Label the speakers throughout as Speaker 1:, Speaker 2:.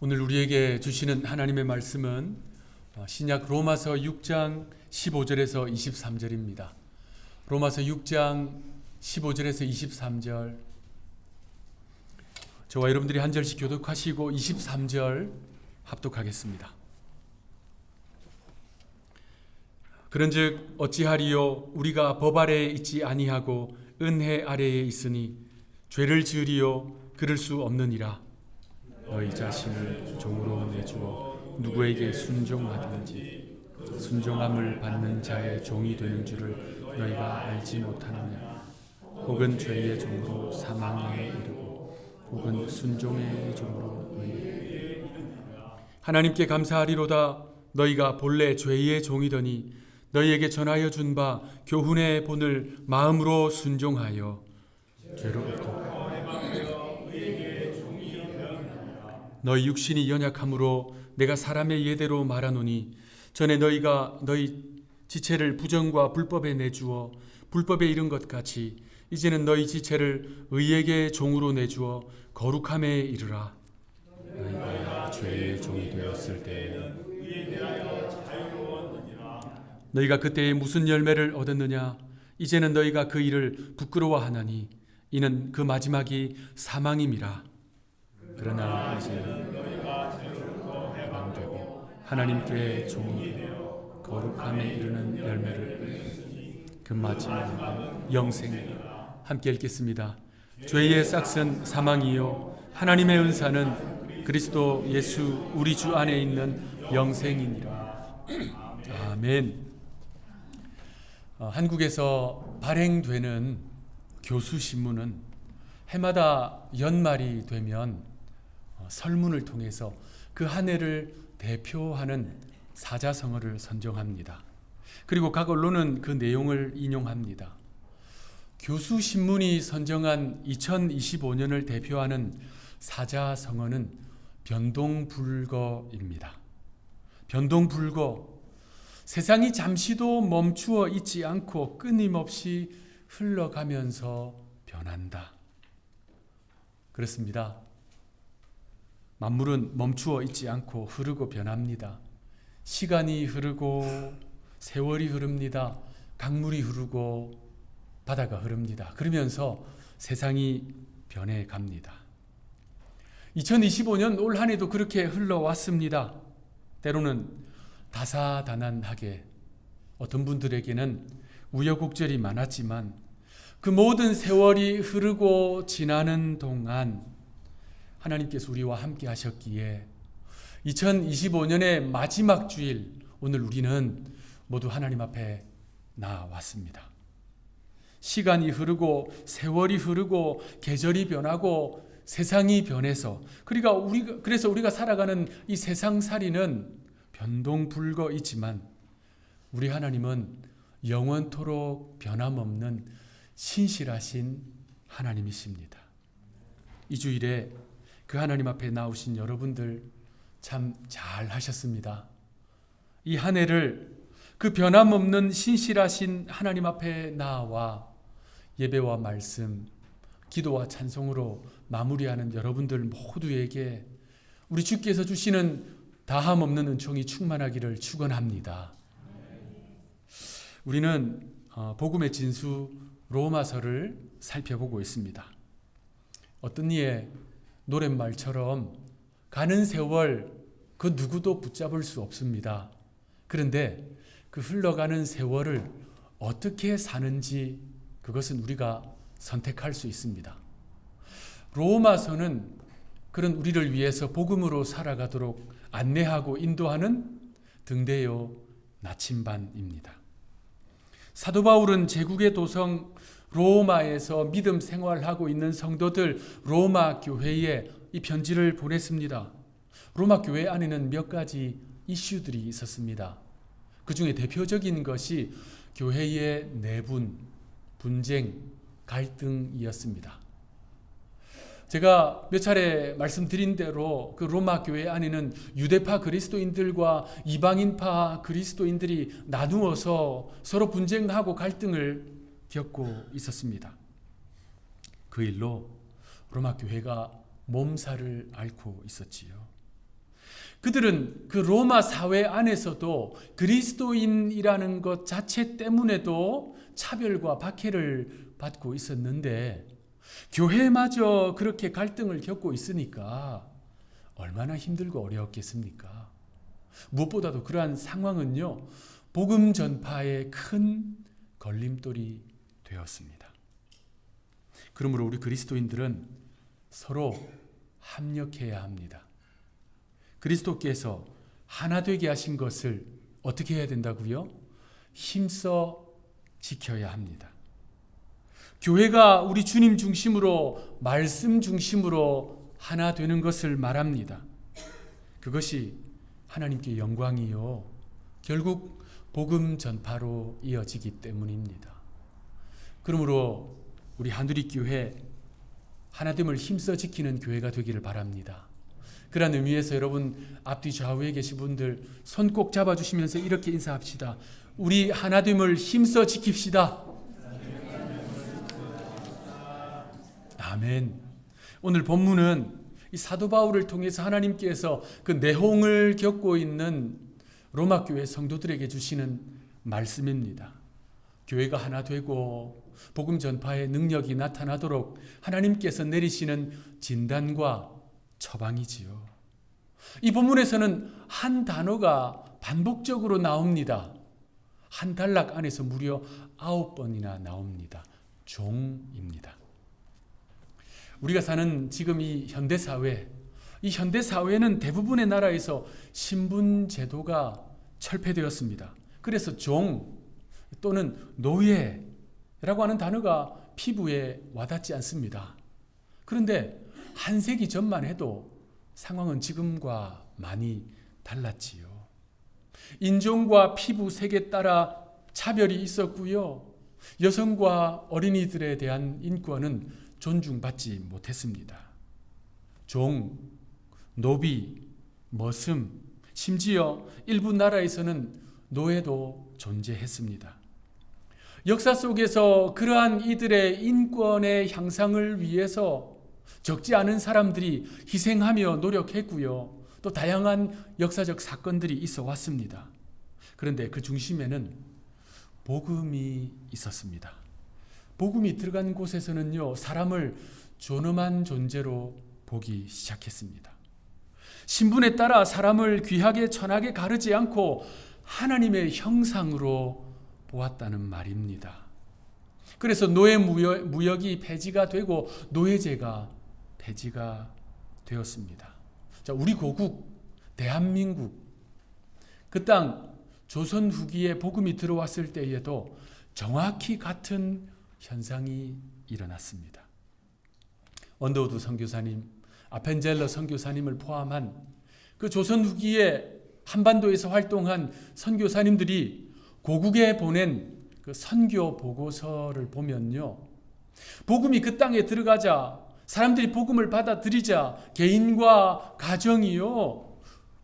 Speaker 1: 오늘 우리에게 주시는 하나님의 말씀은 신약 로마서 6장 15절에서 23절입니다. 로마서 6장 15절에서 23절, 저와 여러분들이 한 절씩 교독하시고 23절 합독하겠습니다. 그런즉 어찌하리요? 우리가 법 아래에 있지 아니하고 은혜 아래에 있으니 죄를 지으리요? 그럴 수 없느니라. 너희 자신을 종으로 내주어 누구에게 순종하든지 순종함을 받는 자의 종이 되는 줄을 너희가 알지 못하느냐? 혹은 죄의 종으로 사망에 이르고 혹은 순종의 종으로 의에 하나님께 감사하리로다. 너희가 본래 죄의 종이더니 너희에게 전하여 준 바 교훈의 본을 마음으로 순종하여 죄로부터 너희 육신이 연약함으로 내가 사람의 예대로 말하노니 전에 너희가 너희 지체를 부정과 불법에 내주어 불법에 이른 것 같이 이제는 너희 지체를 의에게 종으로 내주어 거룩함에 이르라. 너희가 죄의 종이 되었을 때 너희가 그때에 무슨 열매를 얻었느냐? 이제는 너희가 그 일을 부끄러워하나니 이는 그 마지막이 사망임이라. 그러나 이제는 해방되고 하나님께 종이 되어 거룩함에 이르는 열매를 그 마지막은 영생이라. 함께 읽겠습니다. 죄의 싹은 사망이요 하나님의 은사는 그리스도 예수 우리 주 안에 있는 영생이니라. 아멘. 한국에서 발행되는 교수신문은 해마다 연말이 되면 설문을 통해서 그 한 해를 대표하는 사자성어를 선정합니다. 그리고 각 언론은 그 내용을 인용합니다. 교수신문이 선정한 2025년을 대표하는 사자성어는 변동불거입니다. 변동불거, 세상이 잠시도 멈추어 있지 않고 끊임없이 흘러가면서 변한다. 그렇습니다. 만물은 멈추어 있지 않고 흐르고 변합니다. 시간이 흐르고 세월이 흐릅니다. 강물이 흐르고 바다가 흐릅니다. 그러면서 세상이 변해갑니다. 2025년 올 한 해도 그렇게 흘러왔습니다. 때로는 다사다난하게, 어떤 분들에게는 우여곡절이 많았지만 그 모든 세월이 흐르고 지나는 동안 하나님께서 우리와 함께 하셨기에 2025년의 마지막 주일, 오늘 우리는 모두 하나님 앞에 나왔습니다. 시간이 흐르고 세월이 흐르고 계절이 변하고 세상이 변해서 그래서 우리가 살아가는 이 세상살이는 변동불거이지만 우리 하나님은 영원토록 변함없는 신실하신 하나님이십니다. 이 주일에 그 하나님 앞에 나오신 여러분들 참 잘하셨습니다. 이 한 해를 그 변함없는 신실하신 하나님 앞에 나와 예배와 말씀, 기도와 찬송으로 마무리하는 여러분들 모두에게 우리 주께서 주시는 다함없는 은총이 충만하기를 축원합니다. 우리는 복음의 진수 로마서를 살펴보고 있습니다. 어떤 이의 노랫말처럼 가는 세월 그 누구도 붙잡을 수 없습니다. 그런데 그 흘러가는 세월을 어떻게 사는지 그것은 우리가 선택할 수 있습니다. 로마서는 그런 우리를 위해서 복음으로 살아가도록 안내하고 인도하는 등대요 나침반입니다. 사도 바울은 제국의 도성 로마에서 믿음 생활하고 있는 성도들 로마 교회에 이 편지를 보냈습니다. 로마 교회 안에는 몇 가지 이슈들이 있었습니다. 그 중에 대표적인 것이 교회의 내분, 분쟁, 갈등이었습니다. 제가 몇 차례 말씀드린 대로 그 로마 교회 안에는 유대파 그리스도인들과 이방인파 그리스도인들이 나누어서 서로 분쟁하고 갈등을 겪고 있었습니다. 그 일로 로마 교회가 몸살을 앓고 있었지요. 그들은 그 로마 사회 안에서도 그리스도인이라는 것 자체 때문에도 차별과 박해를 받고 있었는데 교회마저 그렇게 갈등을 겪고 있으니까 얼마나 힘들고 어려웠겠습니까? 무엇보다도 그러한 상황은요, 복음 전파에 큰 걸림돌이 되었습니다. 그러므로 우리 그리스도인들은 서로 합력해야 합니다. 그리스도께서 하나 되게 하신 것을 어떻게 해야 된다고요? 힘써 지켜야 합니다. 교회가 우리 주님 중심으로, 말씀 중심으로 하나 되는 것을 말합니다. 그것이 하나님께 영광이요, 결국 복음 전파로 이어지기 때문입니다. 그러므로 우리 한두리교회 하나됨을 힘써 지키는 교회가 되기를 바랍니다. 그런 의미에서 여러분 앞뒤 좌우에 계신 분들 손 꼭 잡아주시면서 이렇게 인사합시다. 우리 하나됨을 힘써 지킵시다. 아멘. 오늘 본문은 이 사도 바울을 통해서 하나님께서 그 내홍을 겪고 있는 로마 교회 성도들에게 주시는 말씀입니다. 교회가 하나 되고 복음 전파의 능력이 나타나도록 하나님께서 내리시는 진단과 처방이지요. 이 본문에서는 한 단어가 반복적으로 나옵니다. 한 단락 안에서 무려 9번이나 나옵니다. 종입니다. 우리가 사는 지금 이 현대사회, 이 현대사회는 대부분의 나라에서 신분 제도가 철폐되었습니다. 그래서 종 또는 노예라고 하는 단어가 피부에 와닿지 않습니다. 그런데 한 세기 전만 해도 상황은 지금과 많이 달랐지요. 인종과 피부 색에 따라 차별이 있었고요. 여성과 어린이들에 대한 인권은 존중받지 못했습니다. 종, 노비, 머슴, 심지어 일부 나라에서는 노예도 존재했습니다. 역사 속에서 그러한 이들의 인권의 향상을 위해서 적지 않은 사람들이 희생하며 노력했고요. 또 다양한 역사적 사건들이 있어 왔습니다. 그런데 그 중심에는 복음이 있었습니다. 복음이 들어간 곳에서는요, 사람을 존엄한 존재로 보기 시작했습니다. 신분에 따라 사람을 귀하게 천하게 가르지 않고 하나님의 형상으로 보았다는 말입니다. 그래서 노예 무역이 폐지가 되고 노예제가 폐지가 되었습니다. 자, 우리 고국 대한민국, 그 땅 조선 후기에 복음이 들어왔을 때에도 정확히 같은 현상이 일어났습니다. 언더우드 선교사님, 아펜젤러 선교사님을 포함한 그 조선 후기에 한반도에서 활동한 선교사님들이 고국에 보낸 그 선교 보고서를 보면요, 복음이 그 땅에 들어가자, 사람들이 복음을 받아들이자 개인과 가정이요,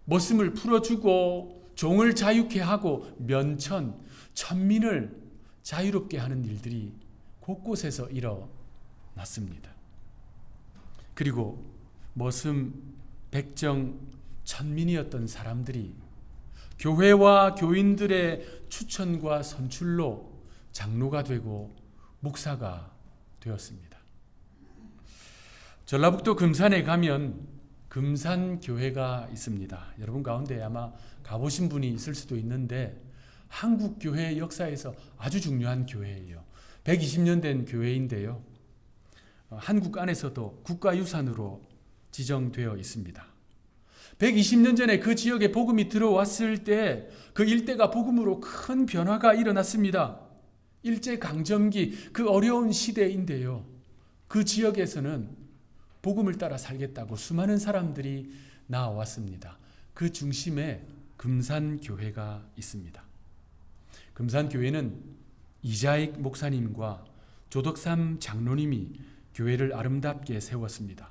Speaker 1: 머슴을 풀어주고 종을 자유케 하고 면천, 천민을 자유롭게 하는 일들이 곳곳에서 일어났습니다. 그리고 머슴, 백정, 천민이었던 사람들이 교회와 교인들의 추천과 선출로 장로가 되고 목사가 되었습니다. 전라북도 금산에 가면 금산교회가 있습니다. 여러분 가운데 아마 가보신 분이 있을 수도 있는데 한국 교회 역사에서 아주 중요한 교회예요. 120년 된 교회인데요. 한국 안에서도 국가유산으로 지정되어 있습니다. 120년 전에 그 지역에 복음이 들어왔을 때 그 일대가 복음으로 큰 변화가 일어났습니다. 일제강점기 그 어려운 시대인데요. 그 지역에서는 복음을 따라 살겠다고 수많은 사람들이 나왔습니다. 그 중심에 금산교회가 있습니다. 금산교회는 이자익 목사님과 조덕삼 장로님이 교회를 아름답게 세웠습니다.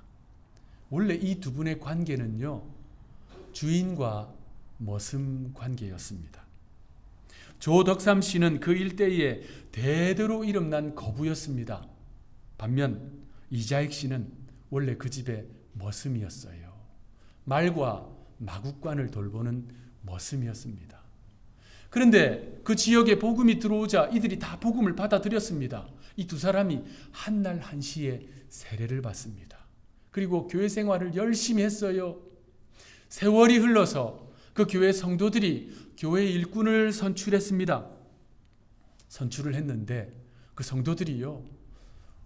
Speaker 1: 원래 이 두 분의 관계는요, 주인과 머슴 관계였습니다. 조덕삼 씨는 그 일대에 대대로 이름난 거부였습니다. 반면 이자익 씨는 원래 그 집의 머슴이었어요. 말과 마국간을 돌보는 머슴이었습니다. 그런데 그 지역에 복음이 들어오자 이들이 다 복음을 받아들였습니다. 이 두 사람이 한날 한시에 세례를 받습니다. 그리고 교회 생활을 열심히 했어요. 세월이 흘러서 그 교회 성도들이 교회 일꾼을 선출했습니다. 선출을 했는데 그 성도들이요,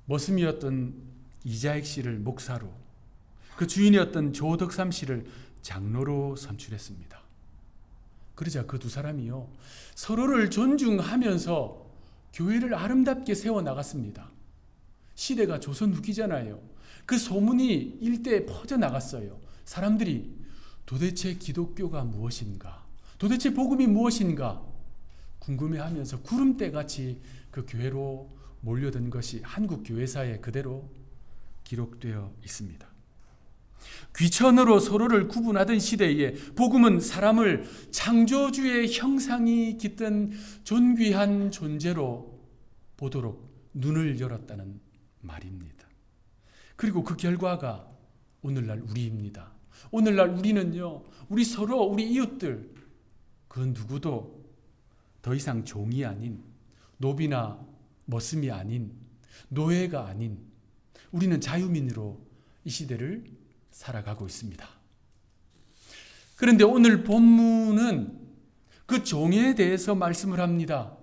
Speaker 1: 머슴이었던 이자익 씨를 목사로, 그 주인이었던 조덕삼 씨를 장로로 선출했습니다. 그러자 그 두 사람이요, 서로를 존중하면서 교회를 아름답게 세워나갔습니다. 시대가 조선 후기잖아요. 그 소문이 일대에 퍼져나갔어요. 사람들이 도대체 기독교가 무엇인가, 도대체 복음이 무엇인가 궁금해하면서 구름대같이 그 교회로 몰려든 것이 한국 교회사에 그대로 기록되어 있습니다. 귀천으로 서로를 구분하던 시대에 복음은 사람을 창조주의 형상이 깃든 존귀한 존재로 보도록 눈을 열었다는 말입니다. 그리고 그 결과가 오늘날 우리입니다. 오늘날 우리는요, 우리 서로, 우리 이웃들, 그 누구도 더 이상 종이 아닌, 노비나 머슴이 아닌, 노예가 아닌, 우리는 자유민으로 이 시대를 살아가고 있습니다. 그런데 오늘 본문은 그 종에 대해서 말씀을 합니다.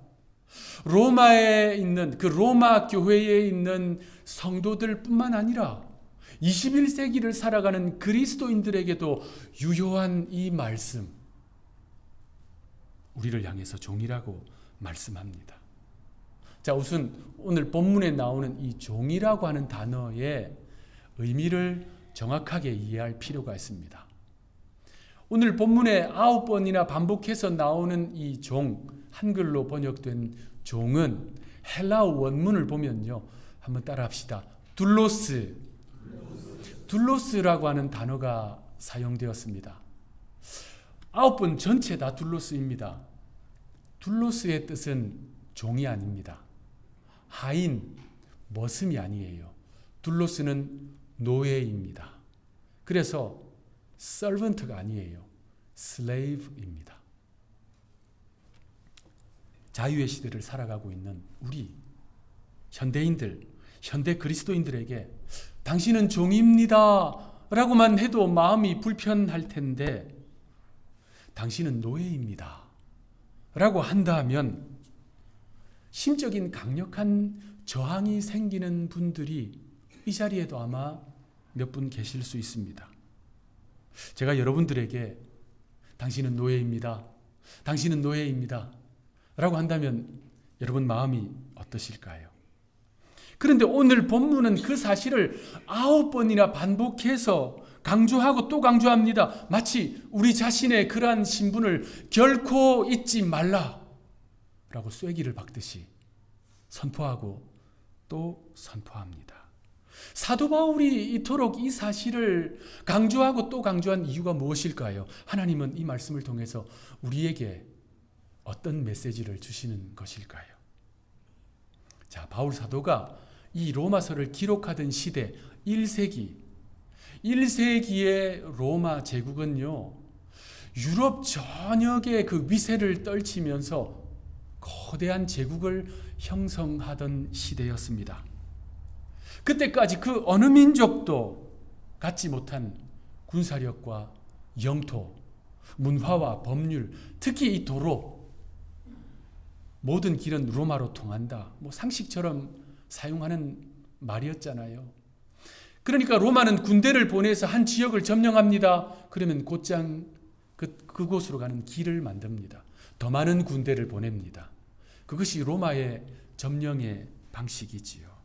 Speaker 1: 로마에 있는, 그 로마 교회에 있는 성도들뿐만 아니라 21세기를 살아가는 그리스도인들에게도 유효한 이 말씀, 우리를 향해서 종이라고 말씀합니다. 자, 우선 오늘 본문에 나오는 이 종이라고 하는 단어의 의미를 정확하게 이해할 필요가 있습니다. 오늘 본문에 9번이나 반복해서 나오는 이 종, 한글로 번역된 종은 헬라어 원문을 보면요, 한번 따라합시다. 둘로스라고 하는 단어가 사용되었습니다. 9번 전체 다 둘로스입니다. 둘로스의 뜻은 종이 아닙니다. 하인, 머슴이 아니에요. 둘로스는 노예입니다. 그래서 servant가 아니에요. slave입니다. 자유의 시대를 살아가고 있는 우리 현대인들, 현대 그리스도인들에게 당신은 종입니다 라고만 해도 마음이 불편할 텐데, 당신은 노예입니다 라고 한다면 심적인 강력한 저항이 생기는 분들이 이 자리에도 아마 몇 분 계실 수 있습니다. 제가 여러분들에게 당신은 노예입니다, 당신은 노예입니다 라고 한다면 여러분 마음이 어떠실까요? 그런데 오늘 본문은 그 사실을 9번이나 반복해서 강조하고 또 강조합니다. 마치 우리 자신의 그러한 신분을 결코 잊지 말라라고 쐐기를 박듯이 선포하고 또 선포합니다. 사도 바울이 이토록 이 사실을 강조하고 또 강조한 이유가 무엇일까요? 하나님은 이 말씀을 통해서 우리에게 어떤 메시지를 주시는 것일까요? 자, 바울 사도가 이 로마서를 기록하던 시대 1세기의 로마 제국은요, 유럽 전역의 그 위세를 떨치면서 거대한 제국을 형성하던 시대였습니다. 그때까지 그 어느 민족도 갖지 못한 군사력과 영토, 문화와 법률, 특히 이 도로, 모든 길은 로마로 통한다, 상식처럼 사용하는 말이었잖아요. 그러니까 로마는 군대를 보내서 한 지역을 점령합니다. 그러면 곧장 그곳으로 가는 길을 만듭니다. 더 많은 군대를 보냅니다. 그것이 로마의 점령의 방식이지요.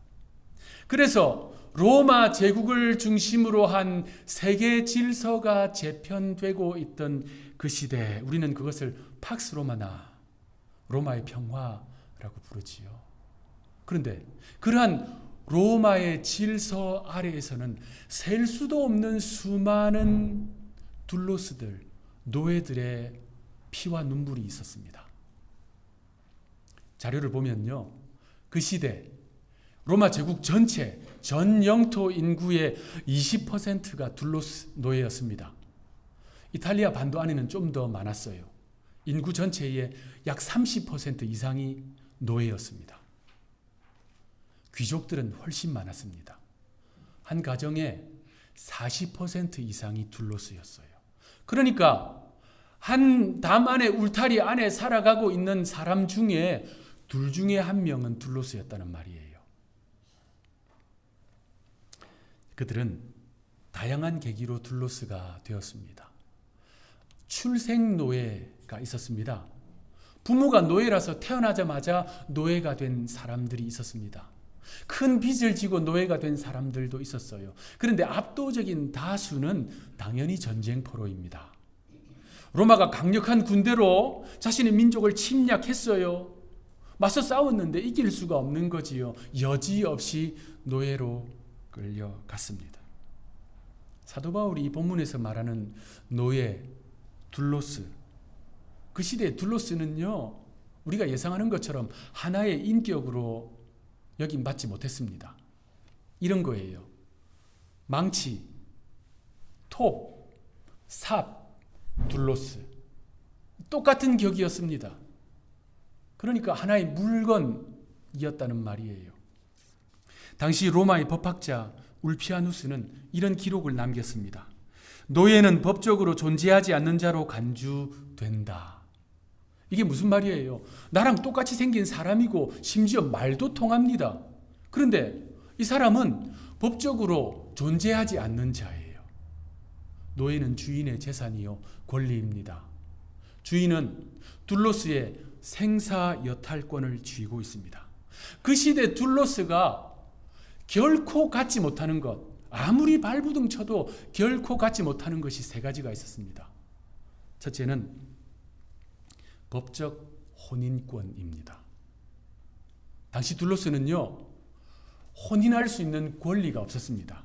Speaker 1: 그래서 로마 제국을 중심으로 한 세계 질서가 재편되고 있던 그 시대에 우리는 그것을 팍스 로마나, 로마의 평화라고 부르지요. 그런데 그러한 로마의 질서 아래에서는 셀 수도 없는 수많은 둘로스들, 노예들의 피와 눈물이 있었습니다. 자료를 보면요, 그 시대 로마 제국 전체 전 영토 인구의 20%가 둘로스 노예였습니다. 이탈리아 반도 안에는 좀 더 많았어요. 인구 전체의 약 30% 이상이 노예였습니다. 귀족들은 훨씬 많았습니다. 한 가정에 40% 이상이 둘로스였어요. 그러니까 한 담 안에, 울타리 안에 살아가고 있는 사람 중에 둘 중에 한 명은 둘로스였다는 말이에요. 그들은 다양한 계기로 둘로스가 되었습니다. 출생 노예가 있었습니다. 부모가 노예라서 태어나자마자 노예가 된 사람들이 있었습니다. 큰 빚을 지고 노예가 된 사람들도 있었어요. 그런데 압도적인 다수는 당연히 전쟁포로입니다. 로마가 강력한 군대로 자신의 민족을 침략했어요. 맞서 싸웠는데 이길 수가 없는 거지요. 여지없이 노예로 끌려갔습니다. 사도 바울이 이 본문에서 말하는 노예, 둘로스, 그 시대의 둘로스는요, 우리가 예상하는 것처럼 하나의 인격으로 여김받지 못했습니다. 이런 거예요. 망치, 톱, 삽, 둘로스. 똑같은 격이었습니다. 그러니까 하나의 물건이었다는 말이에요. 당시 로마의 법학자 울피아누스는 이런 기록을 남겼습니다. 노예는 법적으로 존재하지 않는 자로 간주된다. 이게 무슨 말이에요? 나랑 똑같이 생긴 사람이고 심지어 말도 통합니다. 그런데 이 사람은 법적으로 존재하지 않는 자예요. 노예는 주인의 재산이요 권리입니다. 주인은 둘로스의 생사여탈권을 쥐고 있습니다. 그 시대 둘로스가 결코 갖지 못하는 것, 아무리 발부둥 쳐도 결코 갖지 못하는 것이 세 가지가 있었습니다. 첫째는 법적 혼인권입니다. 당시 둘로스는요, 혼인할 수 있는 권리가 없었습니다.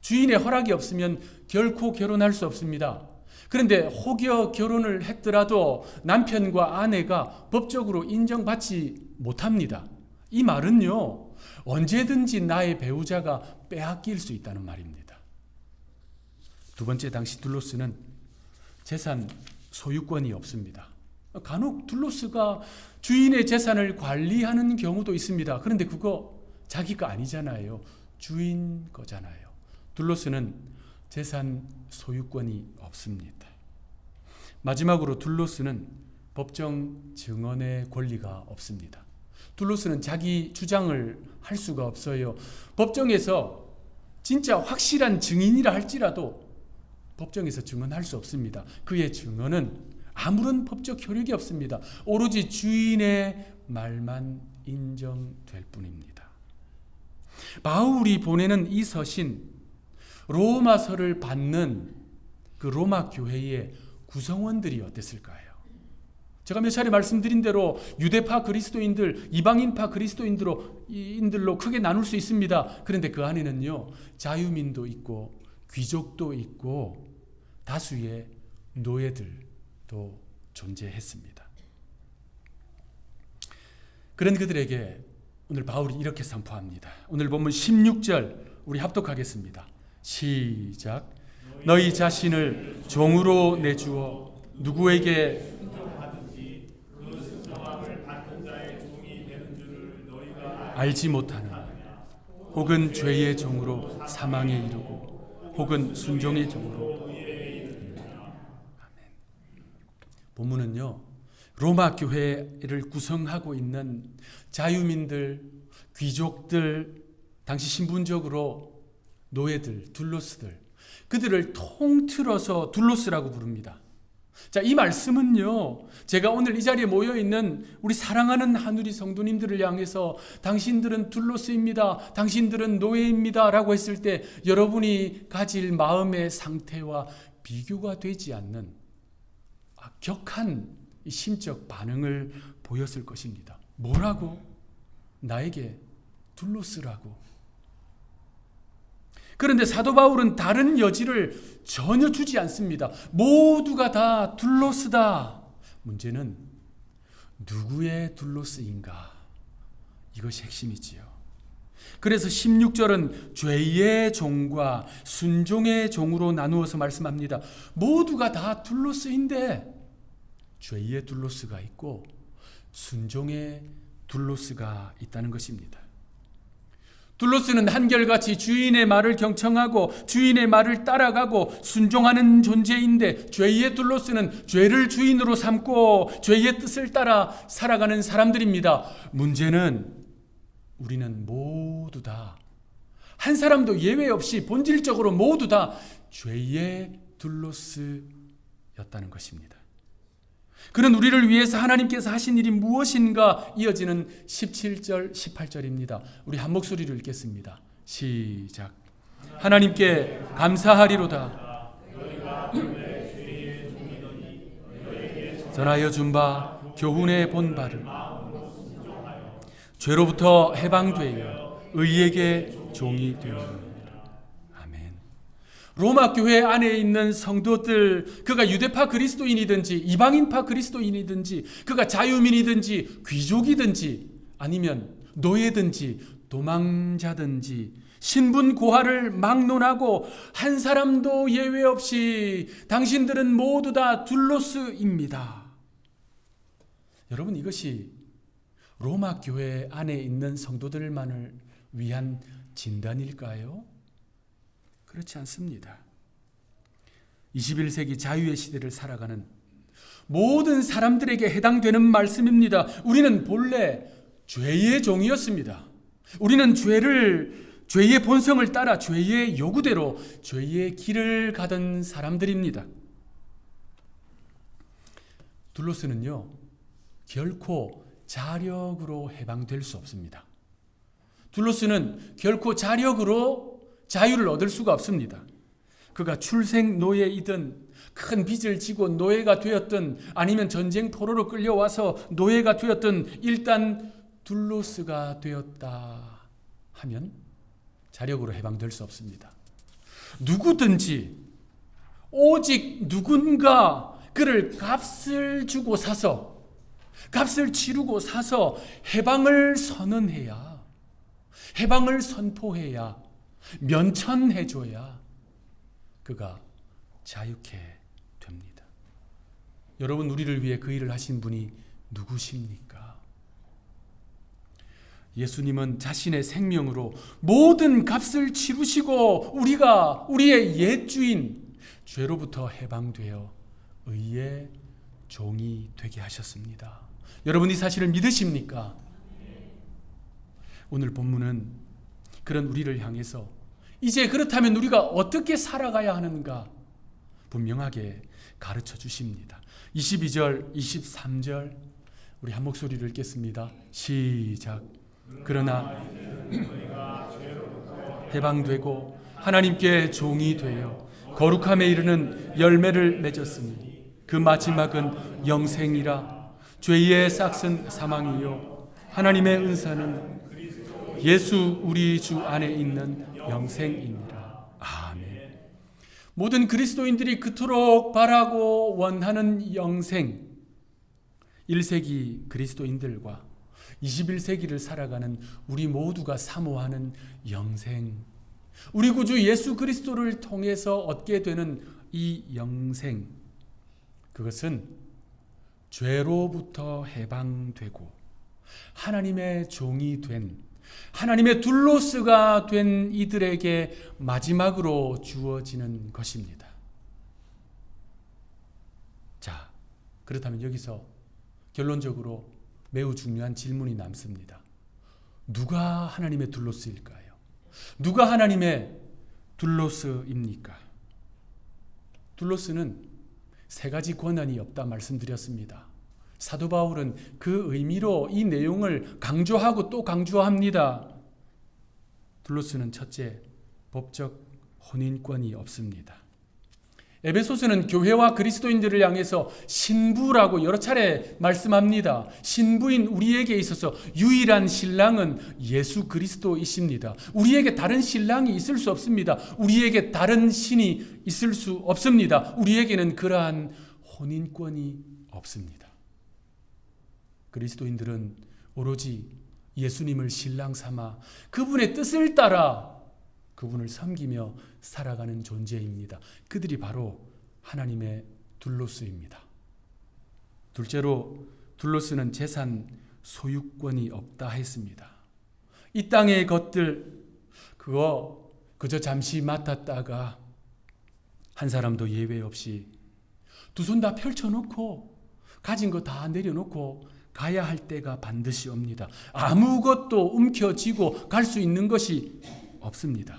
Speaker 1: 주인의 허락이 없으면 결코 결혼할 수 없습니다. 그런데 혹여 결혼을 했더라도 남편과 아내가 법적으로 인정받지 못합니다. 이 말은요, 언제든지 나의 배우자가 빼앗길 수 있다는 말입니다. 두 번째, 당시 둘로스는 재산 소유권이 없습니다. 간혹 둘로스가 주인의 재산을 관리하는 경우도 있습니다. 그런데 그거 자기가 아니잖아요. 주인 거잖아요. 둘로스는 재산 소유권이 없습니다. 마지막으로 둘로스는 법정 증언의 권리가 없습니다. 둘로스는 자기 주장을 할 수가 없어요. 법정에서 진짜 확실한 증인이라 할지라도 법정에서 증언할 수 없습니다. 그의 증언은 아무런 법적 효력이 없습니다. 오로지 주인의 말만 인정될 뿐입니다. 바울이 보내는 이 서신, 로마서를 받는 그 로마 교회의 구성원들이 어땠을까요? 제가 몇 차례 말씀드린 대로 유대파 그리스도인들, 이방인파 그리스도인들로 크게 나눌 수 있습니다. 그런데 그 안에는요, 자유민도 있고 귀족도 있고 다수의 노예들도 존재했습니다. 그런 그들에게 오늘 바울이 이렇게 선포합니다. 오늘 본문 16절 우리 합독하겠습니다. 시작. 너희 자신을 종으로 내주어 누구에게 알지 못하는, 혹은 죄의 종으로 사망에 이르고 혹은 순종의 종으로. 아멘. 본문은요, 로마 교회를 구성하고 있는 자유민들, 귀족들, 당시 신분적으로 노예들, 둘로스들, 그들을 통틀어서 둘로스라고 부릅니다. 자, 이 말씀은요, 제가 오늘 이 자리에 모여있는 우리 사랑하는 하누리 성도님들을 향해서 당신들은 둘로스입니다, 당신들은 노예입니다 라고 했을 때 여러분이 가질 마음의 상태와 비교가 되지 않는 격한 심적 반응을 보였을 것입니다. 뭐라고? 나에게 둘로스라고. 그런데 사도 바울은 다른 여지를 전혀 주지 않습니다. 모두가 다 둘로스다. 문제는 누구의 둘로스인가? 이것이 핵심이지요. 그래서 16절은 죄의 종과 순종의 종으로 나누어서 말씀합니다. 모두가 다 둘로스인데 죄의 둘로스가 있고 순종의 둘로스가 있다는 것입니다. 둘로스는 한결같이 주인의 말을 경청하고 주인의 말을 따라가고 순종하는 존재인데, 죄의 둘로스는 죄를 주인으로 삼고 죄의 뜻을 따라 살아가는 사람들입니다. 문제는 우리는 모두 다, 한 사람도 예외 없이 본질적으로 모두 다 죄의 둘로스였다는 것입니다. 그런 우리를 위해서 하나님께서 하신 일이 무엇인가 이어지는 17절, 18절입니다. 우리 한 목소리로 읽겠습니다. 시작. 하나님께 감사하리로다. 전하여 준 바 교훈의 본 바를 죄로부터 해방되어 의에게 종이 되었느니라. 아멘. 로마 교회 안에 있는 성도들, 그가 유대파 그리스도인이든지 이방인파 그리스도인이든지, 그가 자유민이든지 귀족이든지 아니면 노예든지 도망자든지 신분 고하를 막론하고 한 사람도 예외 없이 당신들은 모두 다 둘로스입니다. 여러분, 이것이 로마 교회 안에 있는 성도들만을 위한 진단일까요? 그렇지 않습니다. 21세기 자유의 시대를 살아가는 모든 사람들에게 해당되는 말씀입니다. 우리는 본래 죄의 종이었습니다. 우리는 죄의 본성을 따라 죄의 요구대로 죄의 길을 가던 사람들입니다. 둘로스는요, 결코 자력으로 해방될 수 없습니다. 둘로스는 결코 자력으로 자유를 얻을 수가 없습니다. 그가 출생 노예이든 큰 빚을 지고 노예가 되었든 아니면 전쟁 포로로 끌려와서 노예가 되었든 일단 둘로스가 되었다 하면 자력으로 해방될 수 없습니다. 누구든지 오직 누군가 그를 값을 주고 사서, 값을 치르고 사서 해방을 선언해야, 해방을 선포해야, 면천해줘야 그가 자유케 됩니다. 여러분, 우리를 위해 그 일을 하신 분이 누구십니까? 예수님은 자신의 생명으로 모든 값을 치르시고 우리의 옛 주인 죄로부터 해방되어 의의 종이 되게 하셨습니다. 여러분, 이 사실을 믿으십니까? 오늘 본문은 그런 우리를 향해서 이제 그렇다면 우리가 어떻게 살아가야 하는가 분명하게 가르쳐 주십니다. 22절, 23절 우리 한 목소리를 읽겠습니다. 시작. 그러나 해방되고 하나님께 종이 되어 거룩함에 이르는 열매를 맺었으니 그 마지막은 영생이라. 죄의 싹은 사망이요 하나님의 은사는 예수 우리 주 안에 있는 영생이니라. 아멘. 모든 그리스도인들이 그토록 바라고 원하는 영생, 1세기 그리스도인들과 21세기를 살아가는 우리 모두가 사모하는 영생, 우리 구주 예수 그리스도를 통해서 얻게 되는 이 영생, 그것은 죄로부터 해방되고 하나님의 종이 된, 하나님의 둘로스가 된 이들에게 마지막으로 주어지는 것입니다. 자, 그렇다면 여기서 결론적으로 매우 중요한 질문이 남습니다. 누가 하나님의 둘로스일까요? 누가 하나님의 둘로스입니까? 둘로스는 세 가지 권한이 없다 말씀드렸습니다. 사도 바울은 그 의미로 이 내용을 강조하고 또 강조합니다. 둘로스는 첫째, 법적 혼인권이 없습니다. 에베소서는 교회와 그리스도인들을 향해서 신부라고 여러 차례 말씀합니다. 신부인 우리에게 있어서 유일한 신랑은 예수 그리스도이십니다. 우리에게 다른 신랑이 있을 수 없습니다. 우리에게 다른 신이 있을 수 없습니다. 우리에게는 그러한 혼인권이 없습니다. 그리스도인들은 오로지 예수님을 신랑 삼아 그분의 뜻을 따라 그분을 섬기며 살아가는 존재입니다. 그들이 바로 하나님의 둘로스입니다. 둘째로 둘로스는 재산 소유권이 없다 했습니다. 이 땅의 것들 그거 그저 잠시 맡았다가 한 사람도 예외 없이 두 손 다 펼쳐놓고 가진 거 다 내려놓고 가야 할 때가 반드시 옵니다. 아무것도 움켜쥐고 갈 수 있는 것이 없습니다.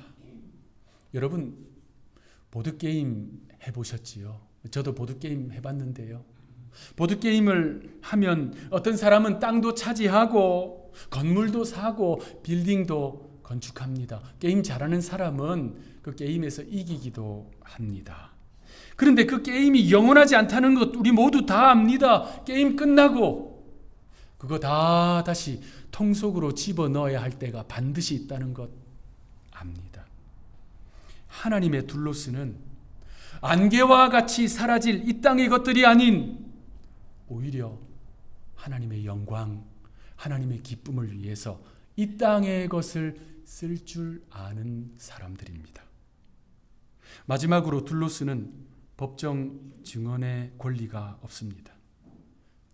Speaker 1: 여러분 보드게임 해보셨지요? 저도 보드게임 해봤는데요. 보드게임을 하면 어떤 사람은 땅도 차지하고 건물도 사고 빌딩도 건축합니다. 게임 잘하는 사람은 그 게임에서 이기기도 합니다. 그런데 그 게임이 영원하지 않다는 것 우리 모두 다 압니다. 게임 끝나고 그거 다 다시 통 속으로 집어넣어야 할 때가 반드시 있다는 것 압니다. 하나님의 둘로스는 안개와 같이 사라질 이 땅의 것들이 아닌 오히려 하나님의 영광, 하나님의 기쁨을 위해서 이 땅의 것을 쓸 줄 아는 사람들입니다. 마지막으로 둘로스는 법정 증언의 권리가 없습니다.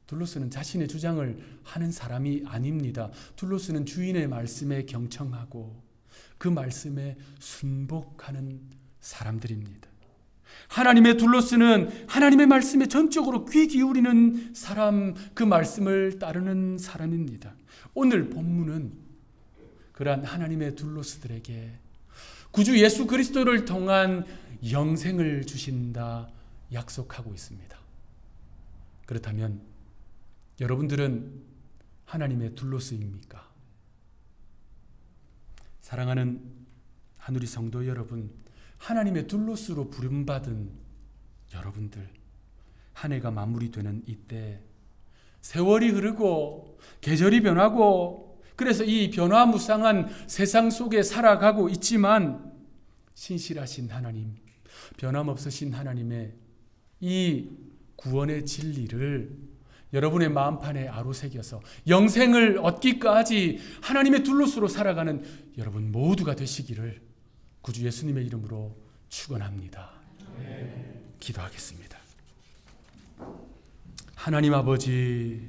Speaker 1: 둘로스는 자신의 주장을 하는 사람이 아닙니다. 둘로스는 주인의 말씀에 경청하고 그 말씀에 순복하는 사람들입니다. 하나님의 둘로스는 하나님의 말씀에 전적으로 귀 기울이는 사람, 그 말씀을 따르는 사람입니다. 오늘 본문은 그러한 하나님의 둘로스들에게 구주 예수 그리스도를 통한 영생을 주신다 약속하고 있습니다. 그렇다면 여러분들은 하나님의 둘로스입니까? 사랑하는 한우리 성도 여러분, 하나님의 둘로스로 부름받은 여러분들, 한 해가 마무리되는 이때 세월이 흐르고 계절이 변하고 그래서 이 변화무쌍한 세상 속에 살아가고 있지만 신실하신 하나님, 변함없으신 하나님의 이 구원의 진리를 여러분의 마음판에 아로새겨서 영생을 얻기까지 하나님의 둘로스로 살아가는 여러분 모두가 되시기를 구주 예수님의 이름으로 축원합니다. 기도하겠습니다. 하나님 아버지,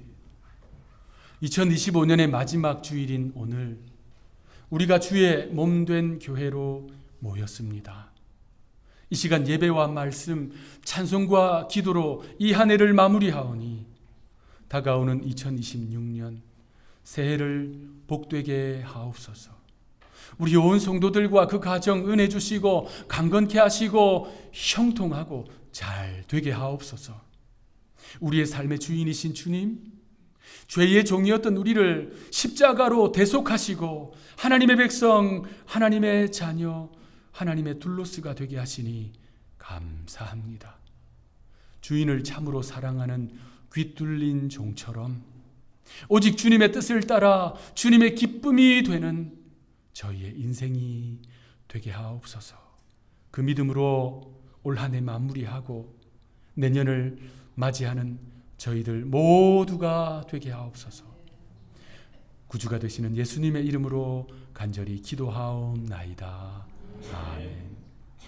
Speaker 1: 2025년의 마지막 주일인 오늘 우리가 주의 몸된 교회로 모였습니다. 이 시간 예배와 말씀, 찬송과 기도로 이 한 해를 마무리하오니 다가오는 2026년 새해를 복되게 하옵소서. 우리 온 성도들과 그 가정 은혜 주시고 강건케 하시고 형통하고 잘 되게 하옵소서. 우리의 삶의 주인이신 주님, 죄의 종이었던 우리를 십자가로 대속하시고 하나님의 백성, 하나님의 자녀, 하나님의 둘로스가 되게 하시니 감사합니다. 주인을 참으로 사랑하는 귀뚫린 종처럼 오직 주님의 뜻을 따라 주님의 기쁨이 되는 저희의 인생이 되게 하옵소서. 그 믿음으로 올 한 해 마무리하고 내년을 맞이하는 저희들 모두가 되게 하옵소서. 구주가 되시는 예수님의 이름으로 간절히 기도하옵나이다. 아멘.